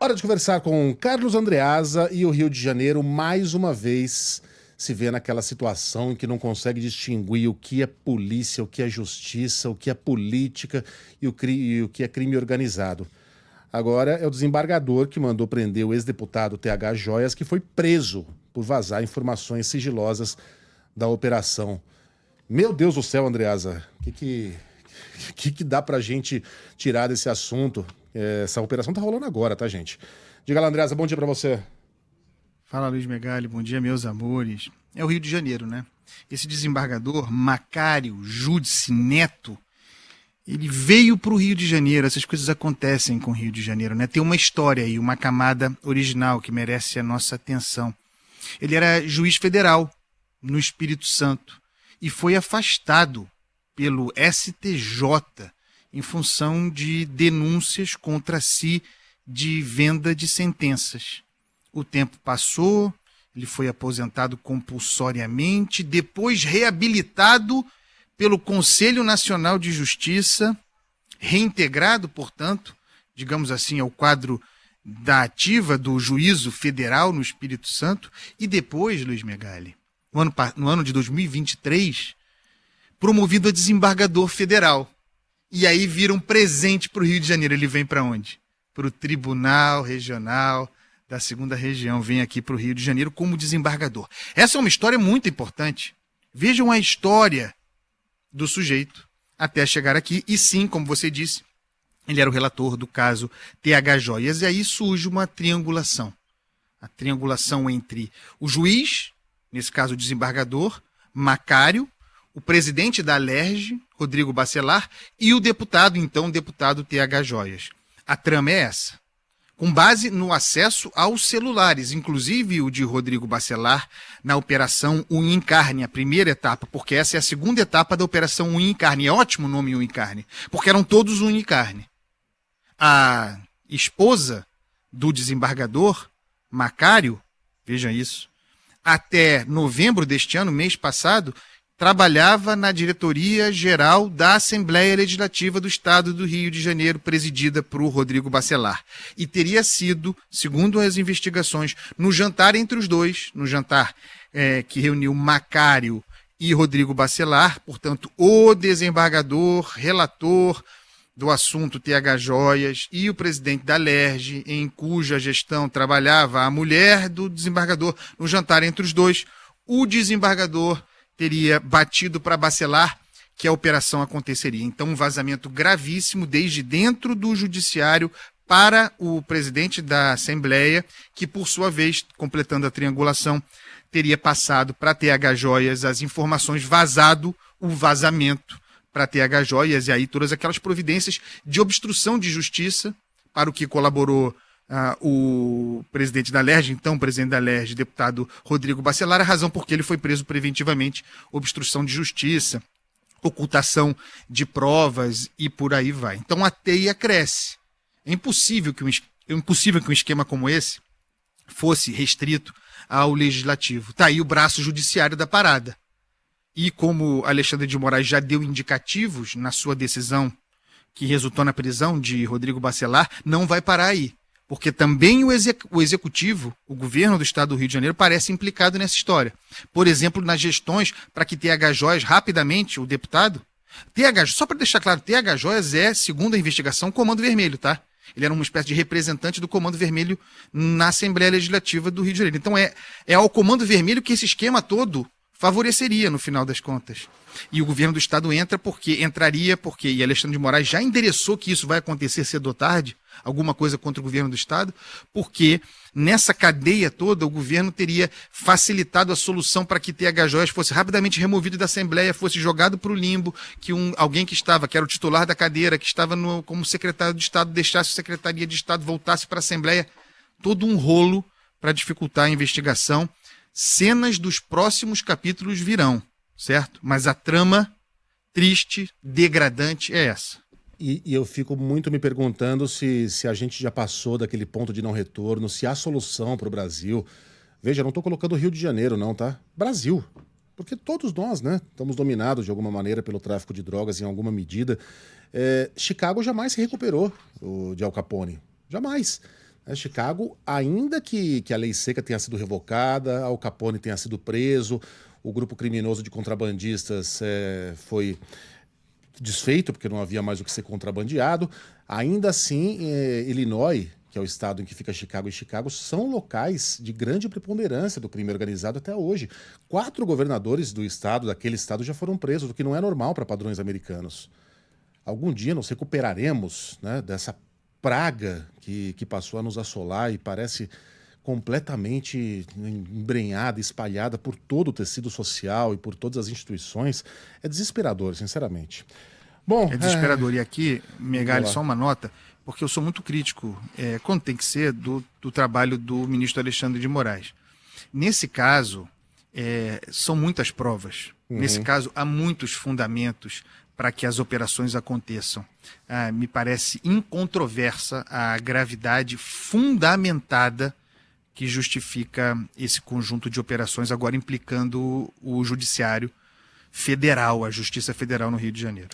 Hora de conversar com Carlos Andreasa e o Rio de Janeiro, mais uma vez, se vê naquela situação em que não consegue distinguir o que é polícia, o que é justiça, o que é política e o que é crime organizado. Agora é o desembargador que mandou prender o ex-deputado TH Joias, que foi preso por vazar informações sigilosas da operação. Meu Deus do céu, Andreasa, o que dá pra gente tirar desse assunto? Essa operação tá rolando agora, tá, gente? Diga lá, Andreasa, bom dia pra você. Fala, Luiz Megali, bom dia, meus amores. É o Rio de Janeiro, né? Esse desembargador, Macário Júdice Neto, ele veio para o Rio de Janeiro. Essas coisas acontecem com o Rio de Janeiro, né? Tem uma história aí, uma camada original que merece a nossa atenção. Ele era juiz federal no Espírito Santo e foi afastado pelo STJ em função de denúncias contra si de venda de sentenças. O tempo passou, ele foi aposentado compulsoriamente, depois reabilitado pelo Conselho Nacional de Justiça, reintegrado, portanto, digamos assim, ao quadro da ativa do juízo federal no Espírito Santo, e depois, Luiz Megali, no ano de 2023, promovido a desembargador federal. E aí vira um presente para o Rio de Janeiro. Ele vem para onde? Para o Tribunal Regional da 2ª Região. Vem aqui para o Rio de Janeiro como desembargador. Essa é uma história muito importante. Vejam a história do sujeito até chegar aqui. E sim, como você disse, ele era o relator do caso TH Joias. E aí surge uma triangulação. A triangulação entre o juiz, nesse caso o desembargador, Macário, o presidente da Alerj, Rodrigo Bacelar, e o deputado, então, o deputado TH Joias. A trama é essa. Com base no acesso aos celulares, inclusive o de Rodrigo Bacelar, na Operação Unha em Carne, a primeira etapa, porque essa é a segunda etapa da Operação Unha em Carne. É ótimo o nome Unha em Carne, porque eram todos unha em carne. A esposa do desembargador, Macário, veja isso, até novembro deste ano, mês passado, trabalhava na diretoria-geral da Assembleia Legislativa do Estado do Rio de Janeiro, presidida por Rodrigo Bacelar. E teria sido, segundo as investigações, no jantar entre os dois, no jantar que reuniu Macário e Rodrigo Bacelar, portanto, o desembargador, relator do assunto TH Joias e o presidente da Alerj, em cuja gestão trabalhava a mulher do desembargador, no jantar entre os dois, o desembargador teria batido para Bacelar que a operação aconteceria. Então, um vazamento gravíssimo desde dentro do judiciário para o presidente da Assembleia, que, por sua vez, completando a triangulação, teria passado para TH Joias as informações, vazado o vazamento para TH Joias, e aí todas aquelas providências de obstrução de justiça, para o que colaborou o presidente da Alerj, então presidente da Alerj, deputado Rodrigo Bacelar, a razão por que ele foi preso preventivamente, obstrução de justiça, ocultação de provas e por aí vai. Então a teia cresce. É impossível que um esquema como esse fosse restrito ao legislativo. Está aí o braço judiciário da parada. E como Alexandre de Moraes já deu indicativos na sua decisão que resultou na prisão de Rodrigo Bacelar, não vai parar aí. Porque também o executivo, o governo do estado do Rio de Janeiro, parece implicado nessa história. Por exemplo, nas gestões para que TH Joias, rapidamente, o deputado... só para deixar claro, TH Joias é, segundo a investigação, Comando Vermelho, tá? Ele era uma espécie de representante do Comando Vermelho na Assembleia Legislativa do Rio de Janeiro. Então é ao Comando Vermelho que esse esquema todo favoreceria, no final das contas. E o governo do estado entraria porque, e Alexandre de Moraes já endereçou que isso vai acontecer cedo ou tarde, alguma coisa contra o governo do estado, porque nessa cadeia toda o governo teria facilitado a solução para que TH Joias fosse rapidamente removido da Assembleia, fosse jogado para o limbo, que alguém que era o titular da cadeira, que estava como secretário de Estado, deixasse a Secretaria de Estado, voltasse para a Assembleia. Todo um rolo para dificultar a investigação. Cenas dos próximos capítulos virão, certo? Mas a trama triste, degradante é essa. E eu fico muito me perguntando se a gente já passou daquele ponto de não retorno, se há solução para o Brasil. Veja, não estou colocando o Rio de Janeiro não, tá? Brasil. Porque todos nós, né, estamos dominados de alguma maneira pelo tráfico de drogas em alguma medida. Chicago jamais se recuperou de Al Capone. Jamais. Chicago, ainda que a lei seca tenha sido revocada, Al Capone tenha sido preso, o grupo criminoso de contrabandistas foi desfeito, porque não havia mais o que ser contrabandeado, ainda assim, Illinois, que é o estado em que fica Chicago, e Chicago são locais de grande preponderância do crime organizado até hoje. 4 governadores daquele estado, já foram presos, o que não é normal para padrões americanos. Algum dia nós recuperaremos, né, dessa praga que passou a nos assolar e parece completamente embrenhada, espalhada por todo o tecido social e por todas as instituições. É desesperador, sinceramente. Bom, É desesperador. E aqui, Megali, só uma nota, porque eu sou muito crítico, quando tem que ser, do trabalho do ministro Alexandre de Moraes. Nesse caso, são muitas provas. Nesse caso, há muitos fundamentos para que as operações aconteçam. Me parece incontroversa a gravidade fundamentada que justifica esse conjunto de operações, agora implicando o Judiciário Federal, a Justiça Federal no Rio de Janeiro.